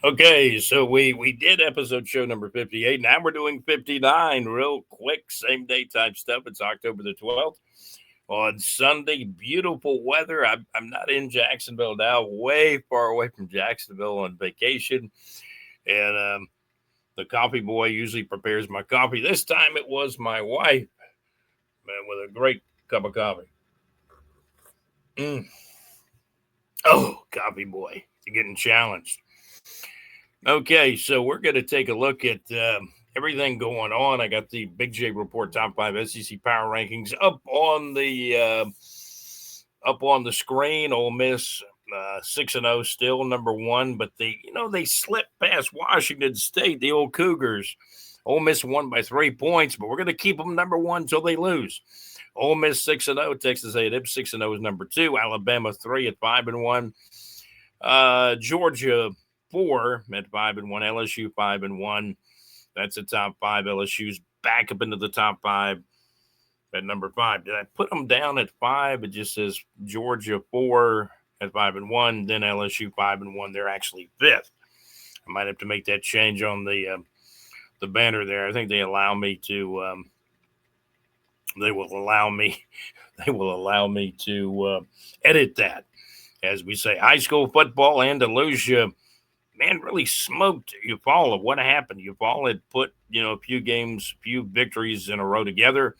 Okay, so we did episode show number 58. Now we're doing 59 real quick, same day type stuff. It's October the 12th on Sunday. Beautiful weather. I'm not in Jacksonville now, way far away from Jacksonville on vacation. And the coffee boy usually prepares my coffee. This time it was my wife, man, with a great cup of coffee. Mm. Oh, coffee boy, you're getting challenged. Okay, so we're going to take a look at everything going on. I got the Big J Report Top 5 SEC Power Rankings up on the screen. Ole Miss 6-0, still number one, but they slipped past Washington State, the old Cougars. Ole Miss won by 3 points, but we're going to keep them number one until they lose. Ole Miss 6-0, Texas A&M 6-0 is number two, Alabama 3 at 5-1, Georgia 4 at 5-1, LSU 5-1. That's the top five. LSU's back up into the top five at number five. Did I put them down at five? It just says Georgia 4 at 5-1, then LSU 5-1. They're actually fifth. I might have to make that change on the banner there. I think they allow me to. They will allow me. They will allow me to edit that, as we say. High school football, Andalusia, man, really smoked Eufaula. What happened? Eufaula had put, a few victories in a row together.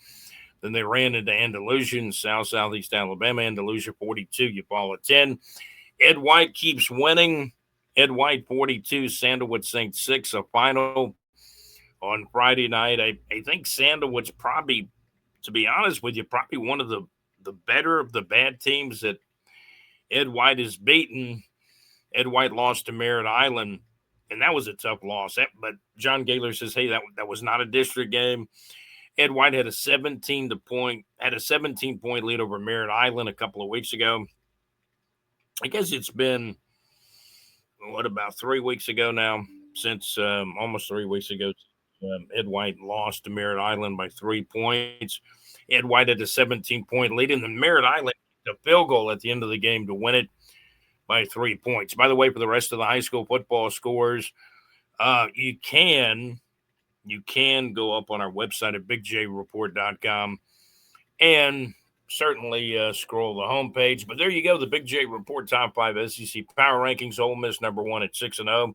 Then they ran into Andalusia in Southeast Alabama. Andalusia 42, Eufaula 10. Ed White keeps winning. Ed White 42, Sandalwood St. 6, a final on Friday night. I think Sandalwood's probably, to be honest with you, probably one of the better of the bad teams that Ed White has beaten. Ed White lost to Merritt Island, and that was a tough loss. But John Gaylor says, "Hey, that was not a district game." Ed White had a 17-point lead over Merritt Island a couple of weeks ago. I guess it's been about 3 weeks ago now, since almost 3 weeks ago. Ed White lost to Merritt Island by 3 points. Ed White had a 17-point lead, and then Merritt Island a field goal at the end of the game to win it by 3 points. By the way, for the rest of the high school football scores, you can go up on our website at bigjreport.com and certainly scroll the homepage. But there you go, the Big J Report Top 5 SEC Power Rankings. Ole Miss number one at 6-0.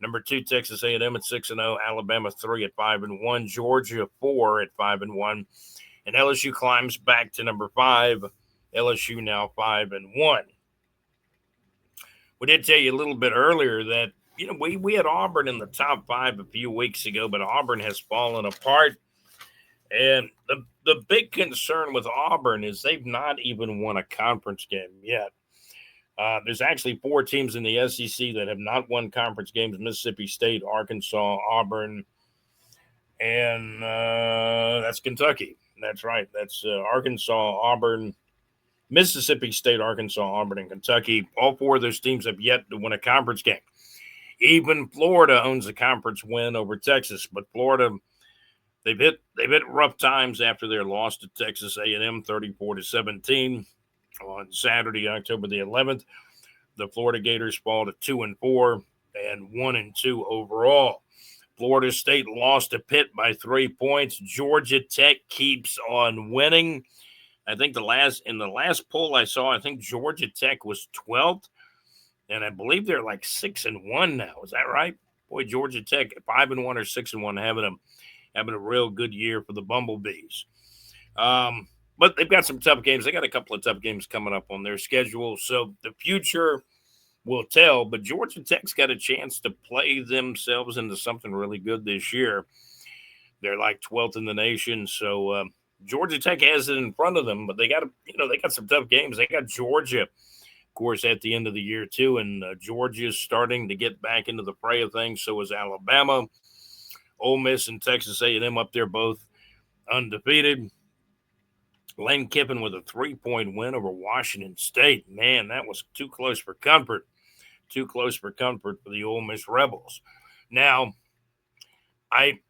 Number two, Texas A&M at 6-0. Alabama 3 at 5-1. Georgia 4 at 5-1. And LSU climbs back to number 5. LSU now 5-1. We did tell you a little bit earlier that we had Auburn in the top five a few weeks ago, but Auburn has fallen apart. And the big concern with Auburn is they've not even won a conference game yet. There's actually four teams in the SEC that have not won conference games: Mississippi State, Arkansas, Auburn, and that's Kentucky. That's right. That's Arkansas, Auburn, Mississippi State, Arkansas, Auburn, and Kentucky. All four of those teams have yet to win a conference game. Even Florida owns a conference win over Texas, but Florida, they've hit rough times after their loss to Texas A&M 34-17 on Saturday, October the 11th. The Florida Gators fall to 2-4 and 1-2 overall. Florida State lost to Pitt by 3 points. Georgia Tech keeps on winning. I think in the last poll I saw, I think Georgia Tech was 12th, and I believe they're like 6-1 now. Is that right? Boy, Georgia Tech 5-1 or 6-1, having a real good year for the Bumblebees. But they've got some tough games. They got a couple of tough games coming up on their schedule, so the future will tell. But Georgia Tech's got a chance to play themselves into something really good this year. They're like 12th in the nation, so Georgia Tech has it in front of them. But they got some tough games. They got Georgia, of course, at the end of the year too, and Georgia's starting to get back into the fray of things. So is Alabama. Ole Miss and Texas A&M up there, both undefeated. Lane Kiffin with a 3-point win over Washington State. Man, that was too close for comfort. Too close for comfort for the Ole Miss Rebels. Now, I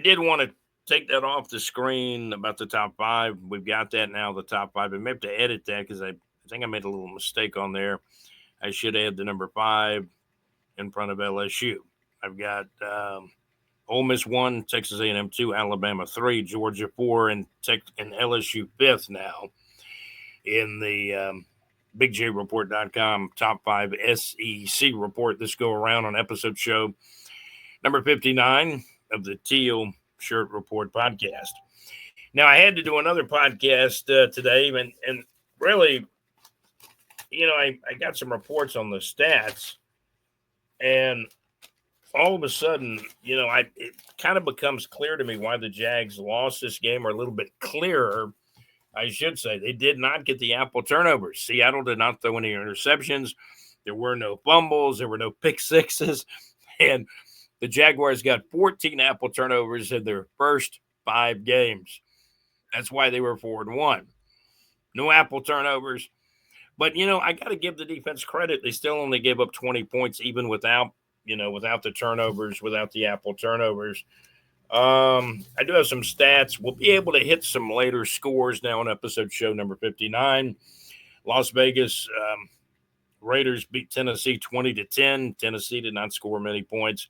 did want to take that off the screen about the top five. We've got that now, the top five. I may have to edit that because I think I made a little mistake on there. I should add the number 5 in front of LSU. I've got Ole Miss 1, Texas A&M 2, Alabama 3, Georgia 4, and LSU 5th now in the BigJReport.com top 5 SEC report this go around on episode show number 59 of the Teal Shirt Report podcast. Now, I had to do another podcast today, and really, I got some reports on the stats, and all of a sudden, it kind of becomes clear to me why the Jags lost this game, or a little bit clearer, I should say. They did not get the apple turnovers. Seattle did not throw any interceptions. There were no fumbles. There were no pick sixes. And the Jaguars got 14 apple turnovers in their first 5 games. That's why they were 4-1. No apple turnovers. But, I got to give the defense credit. They still only gave up 20 points, even without the turnovers, without the apple turnovers. I do have some stats. We'll be able to hit some later scores now on episode show number 59. Las Vegas Raiders beat Tennessee 20-10. Tennessee did not score many points.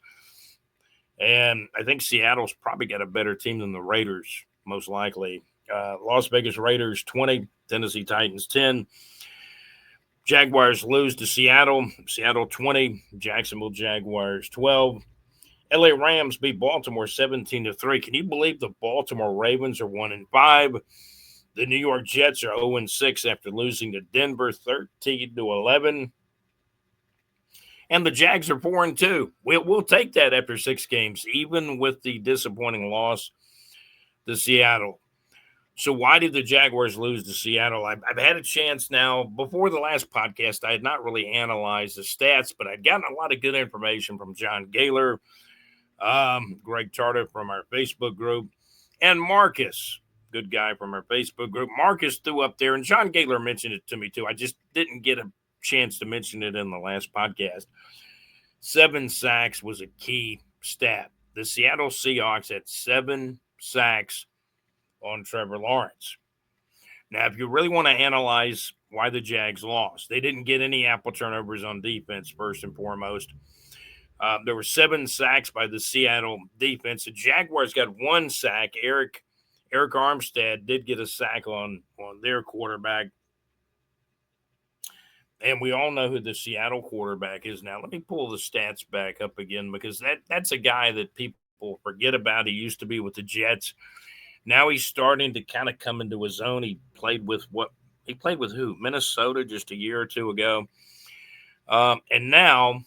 And I think Seattle's probably got a better team than the Raiders, most likely. Las Vegas Raiders 20, Tennessee Titans 10. Jaguars lose to Seattle. Seattle 20, Jacksonville Jaguars 12. LA Rams beat Baltimore 17-3. Can you believe the Baltimore Ravens are 1-5? The New York Jets are 0-6 after losing to Denver 13-11. And the Jags are 4-2. We'll take that after 6 games, even with the disappointing loss to Seattle. So why did the Jaguars lose to Seattle? I've had a chance now. Before the last podcast, I had not really analyzed the stats, but I'd gotten a lot of good information from John Gaylor, Greg Tarter from our Facebook group, and Marcus, good guy from our Facebook group. Marcus threw up there, and John Gaylor mentioned it to me too. I just didn't get a chance to mention it in the last podcast. 7 sacks was a key stat. The Seattle Seahawks had 7 sacks on Trevor Lawrence. Now, if you really want to analyze why the Jags lost, they didn't get any apple turnovers on defense, first and foremost. There were 7 sacks by the Seattle defense. The Jaguars got 1 sack. Eric Armstead did get a sack on their quarterback. And we all know who the Seattle quarterback is now. Let me pull the stats back up again, because that's a guy that people forget about. He used to be with the Jets. Now he's starting to kind of come into his own. He played with who? Minnesota just a year or two ago. And now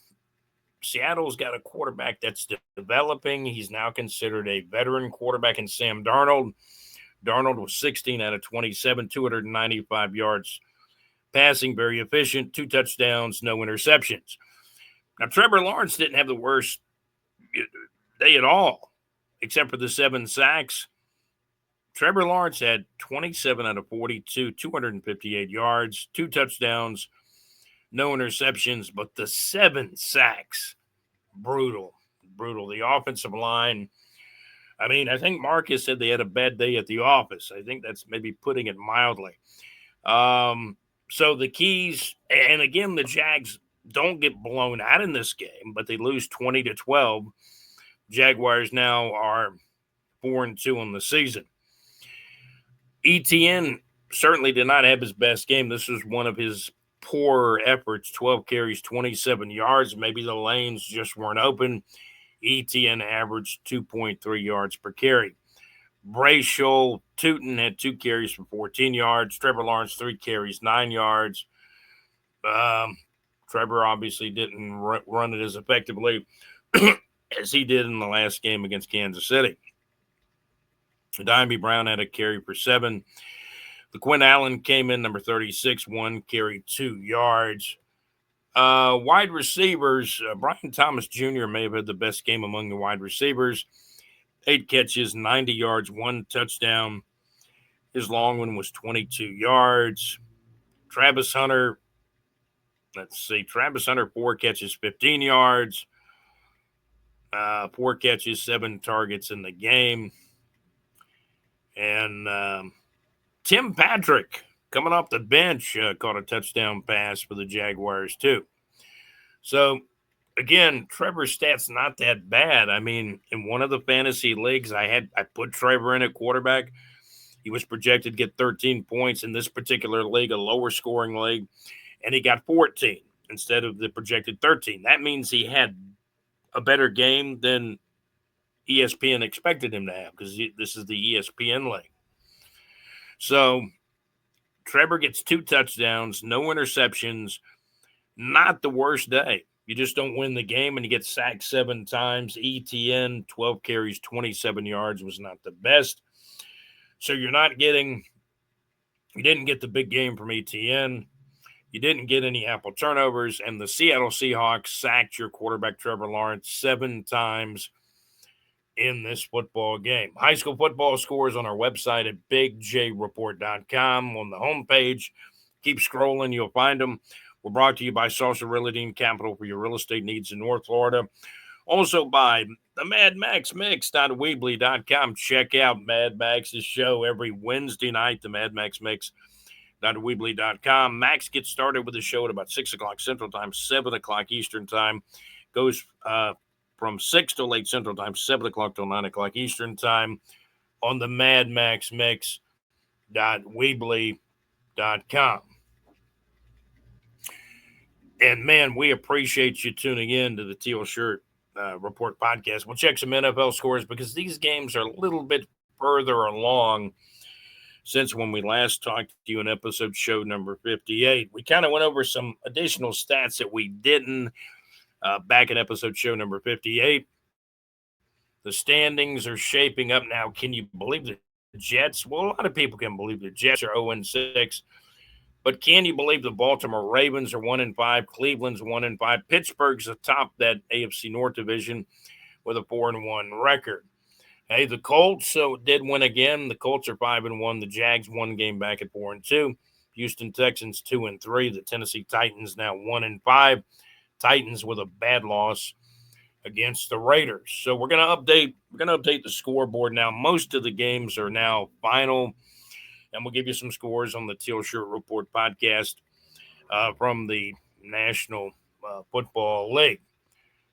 Seattle's got a quarterback that's developing. He's now considered a veteran quarterback in Sam Darnold. Darnold was 16 out of 27, 295 yards passing, very efficient, 2 touchdowns, no interceptions. Now, Trevor Lawrence didn't have the worst day at all, except for the 7 sacks. Trevor Lawrence had 27 out of 42, 258 yards, 2 touchdowns, no interceptions, but the 7 sacks, brutal. The offensive line, I think Marcus said they had a bad day at the office. I think that's maybe putting it mildly. So the keys, and again, the Jags don't get blown out in this game, but they lose 20-12. Jaguars now are 4-2 on the season. ETN certainly did not have his best game. This was one of his poorer efforts. 12 carries, 27 yards. Maybe the lanes just weren't open. ETN averaged 2.3 yards per carry. Brayshaw Tootin had 2 carries for 14 yards. Trevor Lawrence, 3 carries, 9 yards. Trevor obviously didn't run it as effectively as he did in the last game against Kansas City. Dimey Brown had a carry for 7. The Quinn Allen came in number 36, 1 carry, 2 yards. Wide receivers, Brian Thomas Jr. may have had the best game among the wide receivers. 8 catches, 90 yards, 1 touchdown. His long one was 22 yards. Travis Hunter, 4 catches, 15 yards. 4 catches, 7 targets in the game. And Tim Patrick, coming off the bench, caught a touchdown pass for the Jaguars too. So again, Trevor's stats not that bad. I mean, in one of the fantasy leagues, I put Trevor in at quarterback. He was projected to get 13 points in this particular league, a lower scoring league, and he got 14 instead of the projected 13. That means he had a better game than ESPN expected him to have because this is the ESPN league. So Trevor gets 2 touchdowns, no interceptions, not the worst day. You just don't win the game and you get sacked 7 times. ETN, 12 carries, 27 yards was not the best. So you didn't get the big game from ETN. You didn't get any Apple turnovers, and the Seattle Seahawks sacked your quarterback, Trevor Lawrence, 7 times in this football game. High school football scores on our website at bigjreport.com on the homepage. Keep scrolling, you'll find them. We're brought to you by Salsa Realty and Capital for your real estate needs in North Florida. Also by the Mad Max Mix.weebly.com. Check out Mad Max's show every Wednesday night, the Mad Max Mix.weebly.com. Max gets started with the show at about 6 o'clock Central Time, 7 o'clock Eastern Time. Goes from 6 till 8 Central Time, 7 o'clock till 9 o'clock Eastern Time on the Mad Max Mix.weebly.com. And man, we appreciate you tuning in to the Teal Shirt Report podcast. We'll check some NFL scores because these games are a little bit further along since when we last talked to you in episode show number 58. We kind of went over some additional stats that we didn't back in episode show number 58. The standings are shaping up now. Can you believe the Jets? Well, a lot of people can believe the Jets are 0-6. But can you believe the Baltimore Ravens are 1-5? Cleveland's 1-5. Pittsburgh's atop that AFC North division with a 4-1 record. Hey, the Colts did win again. The Colts are 5-1. The Jags 1 game back at 4-2. Houston Texans 2-3. The Tennessee Titans now 1-5. Titans with a bad loss against the Raiders. So we're gonna update the scoreboard now. Most of the games are now final. And we'll give you some scores on the Teal Shirt Report podcast from the National Football League.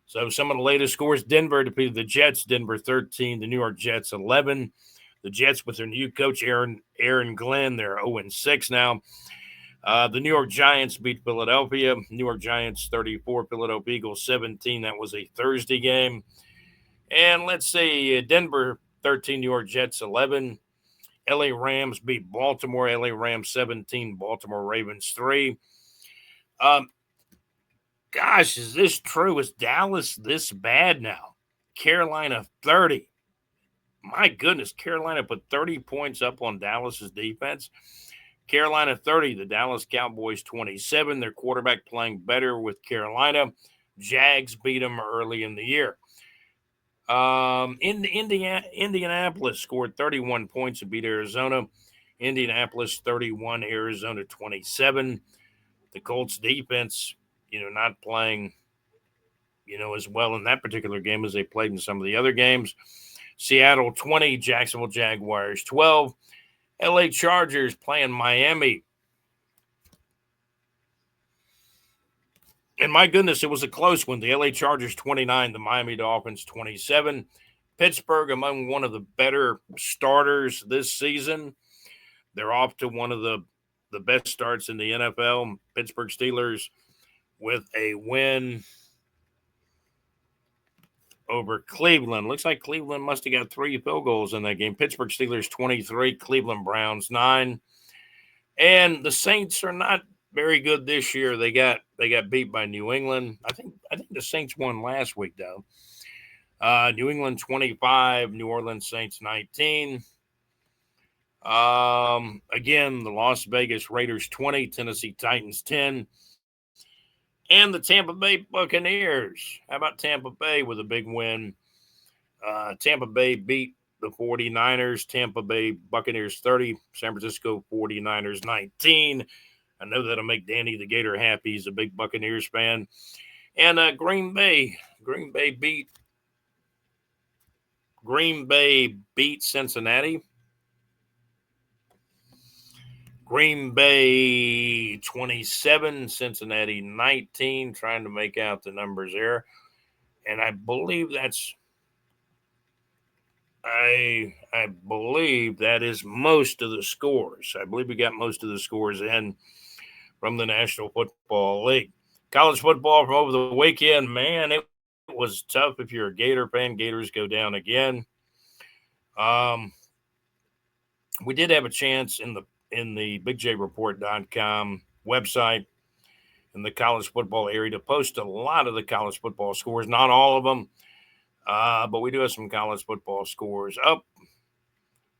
So some of the latest scores: Denver defeated the Jets. Denver 13, the New York Jets 11. The Jets with their new coach, Aaron Glenn, they're 0-6 now. The New York Giants beat Philadelphia. New York Giants 34, Philadelphia Eagles 17. That was a Thursday game. And let's see, Denver 13, New York Jets 11. LA Rams beat Baltimore. LA Rams 17, Baltimore Ravens 3. Gosh, is this true? Is Dallas this bad now? Carolina 30. My goodness, Carolina put 30 points up on Dallas's defense. Carolina 30, the Dallas Cowboys 27. Their quarterback playing better with Carolina. Jags beat them early in the year. Indianapolis scored 31 points to beat Arizona. Indianapolis 31, Arizona 27. The Colts defense, not playing, as well in that particular game as they played in some of the other games. Seattle 20, Jacksonville Jaguars 12. LA Chargers playing Miami. And my goodness, it was a close one. The LA Chargers 29, the Miami Dolphins 27. Pittsburgh among one of the better starters this season. They're off to one of the best starts in the NFL. Pittsburgh Steelers with a win over Cleveland. Looks like Cleveland must have got 3 field goals in that game. Pittsburgh Steelers 23, Cleveland Browns 9. And the Saints are not very good this year. They got beat by New England. I think the Saints won last week though. New England 25, New Orleans Saints 19. Again, the Las Vegas Raiders 20, Tennessee Titans 10, and the Tampa Bay Buccaneers. How about Tampa Bay with a big win? Tampa Bay beat the 49ers. Tampa Bay Buccaneers 30, San Francisco 49ers 19. I know that'll make Danny the Gator happy. He's a big Buccaneers fan. And Green Bay beat Cincinnati. Green Bay 27, Cincinnati 19, trying to make out the numbers there. And I believe I believe that is most of the scores. I believe we got most of the scores in from the National Football League. College football from over the weekend, man, it was tough if you're a Gator fan. Gators go down again. We did have a chance in the BigJReport.com website in the college football area to post a lot of the college football scores, not all of them, but we do have some college football scores up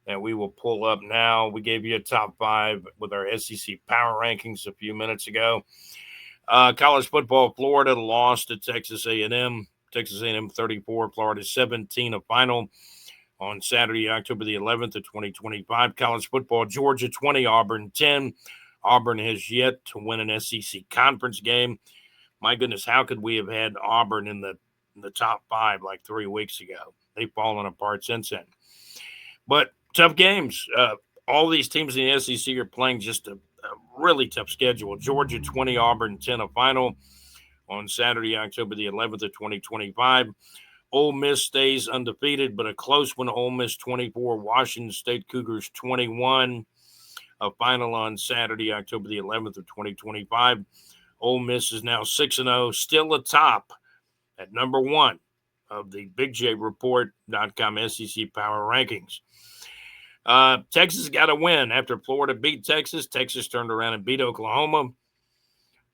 that we will pull up now. We gave you a top 5 with our SEC power rankings a few minutes ago. College football, Florida lost to Texas A&M. Texas A&M 34, Florida 17, a final on Saturday, October the 11th of 2025. College football, Georgia 20, Auburn 10. Auburn has yet to win an SEC conference game. My goodness, how could we have had Auburn in the top 5 like 3 weeks ago? They've fallen apart since then. But tough games. All these teams in the SEC are playing just a really tough schedule. Georgia 20, Auburn 10, a final on Saturday, October the 11th of 2025. Ole Miss stays undefeated, but a close one. Ole Miss 24, Washington State Cougars 21. A final on Saturday, October the 11th of 2025. Ole Miss is now 6-0, still atop at number 1 of the BigJReport.com SEC Power Rankings. Texas got a win after Florida beat Texas. Texas turned around and beat Oklahoma,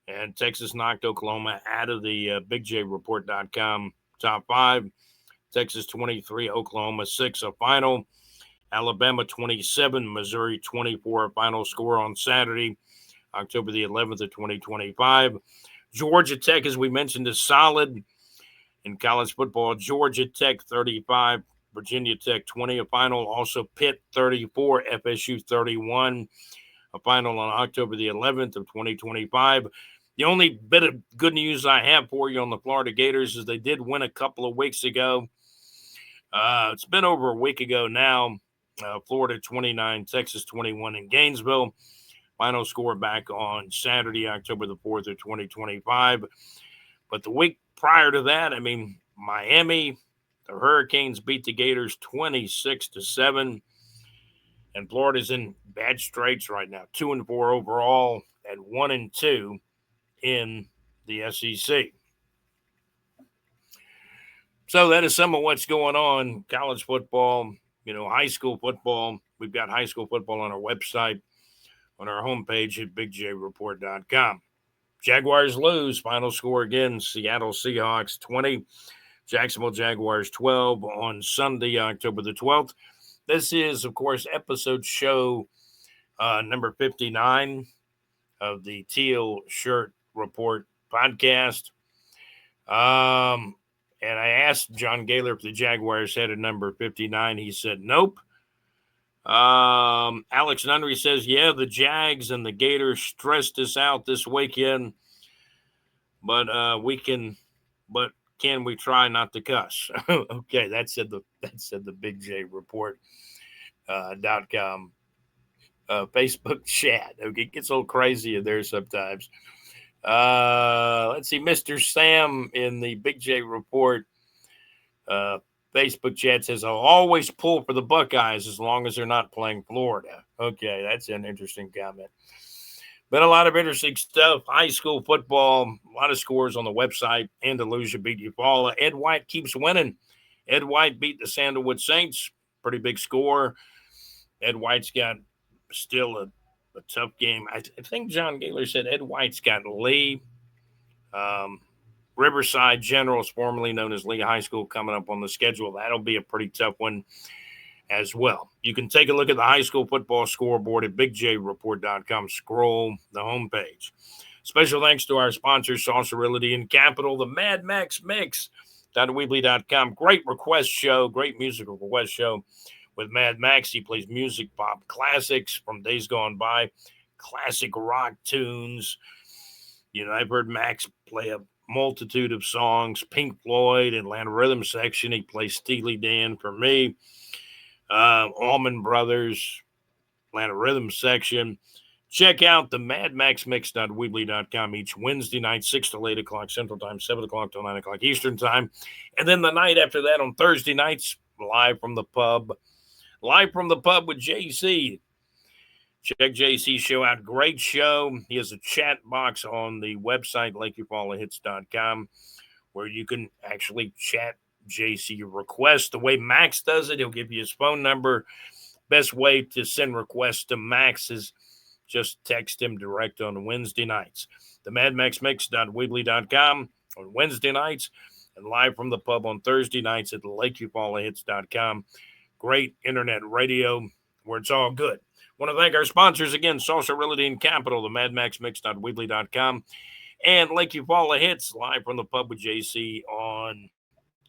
and Texas knocked Oklahoma out of the BigJReport.com top 5. Texas 23, Oklahoma 6, a final. Alabama 27, Missouri 24, a final score on Saturday, October the 11th of 2025. Georgia Tech, as we mentioned, is solid in college football. Georgia Tech 35, Virginia Tech 20, a final. Also Pitt 34, FSU 31, a final on October the 11th of 2025. The only bit of good news I have for you on the Florida Gators is they did win a couple of weeks ago. It's been over a week ago now. Florida 29, Texas 21 in Gainesville. Final score back on Saturday, October the 4th of 2025. But the week prior to that, Miami, the Hurricanes beat the Gators 26-7. And Florida's in bad straits right now. 2-4 overall and 1-2 in the SEC. So that is some of what's going on. College football, high school football. We've got high school football on our website, on our homepage at bigjreport.com. Jaguars lose. Final score again, Seattle Seahawks 20, Jacksonville Jaguars 12 on Sunday, October the 12th. This is, of course, episode show number 59 of the Teal Shirt Report podcast. And I asked John Gaylor if the Jaguars had a number 59. He said, nope. Alex Nunnery says, yeah, the Jags and the Gators stressed us out this weekend, but can we try not to cuss? Okay, that said the BigJReport.com Facebook chat. Okay, it gets a little crazy in there sometimes. Let's see, Mr. Sam in the Big J Report Facebook chat says, I'll always pull for the Buckeyes as long as they're not playing Florida. Okay, that's an interesting comment. Been a lot of interesting stuff. High school football, a lot of scores on the website. Andalusia beat Eufaula. Ed White keeps winning. Ed White beat the Sandalwood Saints. Pretty big score. Ed White's got still a tough game. I think John Gaylor said Ed White's got Lee. Riverside Generals, formerly known as Lee High School, coming up on the schedule. That'll be a pretty tough one as well. You can take a look at the high school football scoreboard at bigjreport.com. Scroll the homepage. Special thanks to our sponsors, Saucerility and Capital, the Mad Max Mix, .weebly.com. Great request show, great musical request show with Mad Max. He plays music pop classics from days gone by, classic rock tunes. I've heard Max play a multitude of songs, Pink Floyd, Atlanta Rhythm Section. He plays Steely Dan for me. Allman Brothers, Atlanta Rhythm Section. Check out the madmaxmix.weebly.com each Wednesday night, 6 to 8 o'clock Central Time, 7 o'clock till 9 o'clock Eastern Time. And then the night after that on Thursday nights, live from the pub with JC. Check JC's show out. Great show. He has a chat box on the website, LakeViewFallowHits.com, where you can actually chat JC requests. The way Max does it, he'll give you his phone number. Best way to send requests to Max is just text him direct on Wednesday nights. The madmaxmix.weebly.com on Wednesday nights and live from the pub on Thursday nights at LakeViewFallowHits.com. Great internet radio where it's all good. Want to thank our sponsors again, Salsa Realty and Capital, the madmaxmix.weebly.com, and Lakeview Follow Hits live from the pub with JC on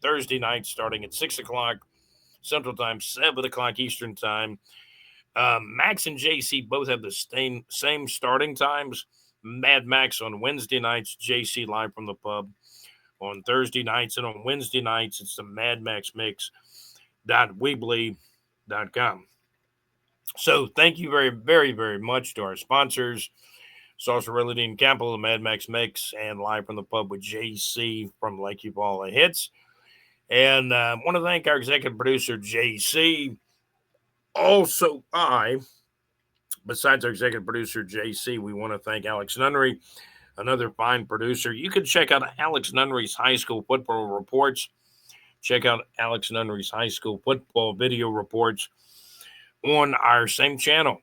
Thursday night starting at 6 o'clock Central Time, 7 o'clock Eastern Time. Max and JC both have the same starting times. Mad Max on Wednesday nights, JC live from the pub on Thursday nights, and on Wednesday nights, it's the madmaxmix.weebly.com. So thank you very, very, very much to our sponsors, Salsa Realty and Capital, the Mad Max Mix, and live from the pub with JC from Lakeview All the Hits. And I want to thank our executive producer, JC. Also, besides our executive producer, JC, we want to thank Alex Nunnery, another fine producer. You can check out Alex Nunnery's high school football reports. Check out Alex Nunnery's high school football video reports on our same channel,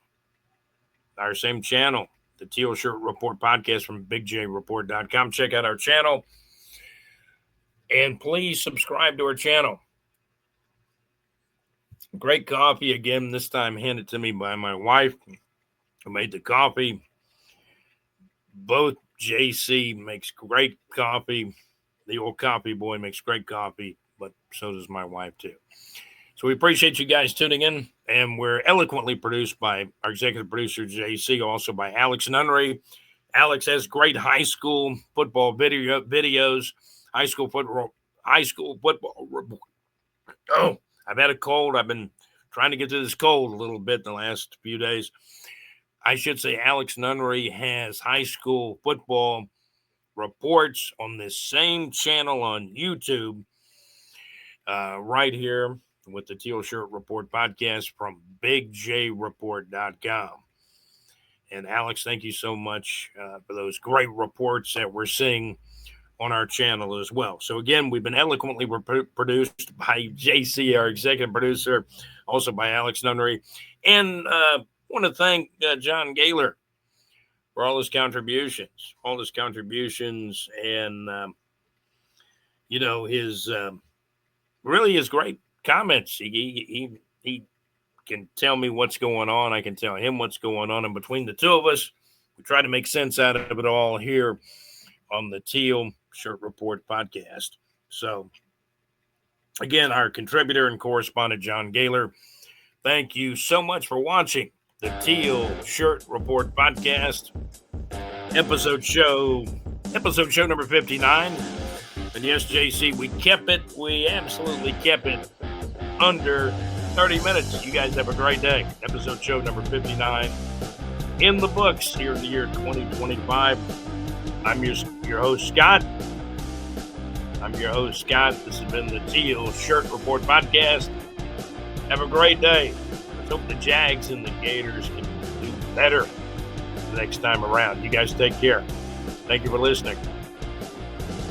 the Teal Shirt Report podcast from BigJReport.com. Check out our channel, and please subscribe to our channel. Great coffee again, this time handed to me by my wife, who made the coffee. Both JC makes great coffee. The old coffee boy makes great coffee, but so does my wife too. So we appreciate you guys tuning in, and we're eloquently produced by our executive producer, JC, also by Alex Nunnery. Alex has great high school football videos, high school football. Oh, I've had a cold. I've been trying to get to this cold a little bit the last few days. I should say Alex Nunnery has high school football reports on this same channel on YouTube, right here with the Teal Shirt Report podcast from BigJReport.com. And Alex, thank you so much for those great reports that we're seeing on our channel as well. So again, we've been eloquently produced by JC, our executive producer, also by Alex Nunnery. And want to thank John Gaylor for all his contributions, and, his great comments. He can tell me what's going on. I can tell him what's going on. And between the two of us, we try to make sense out of it all here on the Teal Shirt Report podcast. So, again, our contributor and correspondent, John Gaylor, thank you so much for watching the Teal Shirt Report podcast, episode show number 59. And yes, JC, we absolutely kept it under 30 minutes. You guys have a great day. Episode show number 59 in the books here in the year 2025. I'm your host, Scott. This has been the Teal Shirt Report podcast. Have a great day. Let's hope the Jags and the Gators can do better the next time around. You guys take care. Thank you for listening.